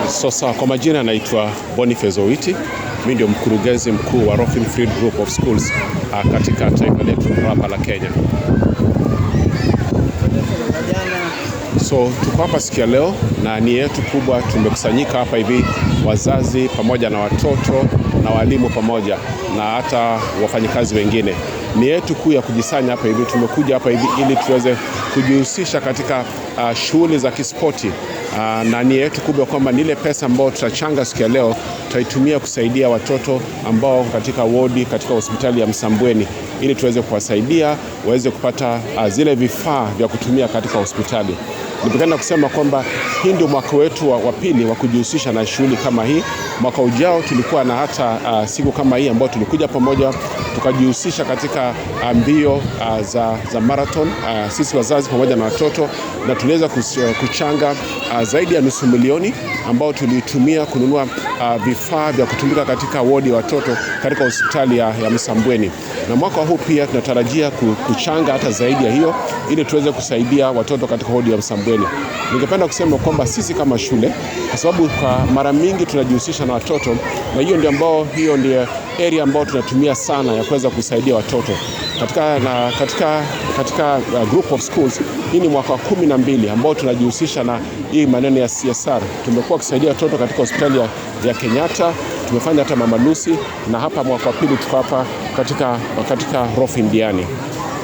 Sasa kwa majina naitwa Boniface Owiti. Mimi ndio mkurugenzi mkuu wa Rofin Free Group of Schools katika taifa letu hapa la Kenya. So tuko hapa siku ya leo na nia yetu kubwa, tumekusanyika hapa hivi wazazi pamoja na watoto na walimu pamoja na hata wafanyikazi wengine. Nia yetu kuu ya kujisanya hapa hivi, tumekuja hapa hivi ili tuweze kujihusisha katika shughuli za kispoti. Na nia yetu kubwa kwamba ile pesa ambayo tutachanga siku ya leo tutaitumia kusaidia watoto ambao katika wodi katika hospitali ya Msambweni, ili tuweze kuwasaidia waweze kupata zile vifaa vya kutumia katika hospitali. Ningependa kusema kwamba hii ndio mwaka wetu wa pili wa kujihusisha na shughuli kama hii. Mwaka ujao tulikuwa na hata siku kama hii ambayo tulikuja pamoja tukajihusisha katika mbio za marathon, sisi wazazi pamoja na watoto, na tuliweza kuchanga zaidi ya $500,000 ambao tulitumia kununua vifaa vya kutumika katika wodi ya watoto katika hospitali ya Msambweni. Na mwaka huu pia tunatarajia kuchanga hata zaidi ya hiyo ili tuweze kusaidia watoto katika wodi ya Msambweni. Ningependa kusema kwamba sisi kama shule, kwa sababu kwa mara mingi tunajihusisha na watoto, na hiyo ndio area ambayo tunatumia sana ya kuweza kusaidia watoto katika group of schools. Hii ni mwaka 12 ambao tunajihusisha na hii maneno ya CSR. Tumekuwa kusaidia watoto katika hospitali ya Kenyatta, tumefanya hata Mama Lucy, na hapa mwaka wa pili tuko hapa katika Rofin Diani.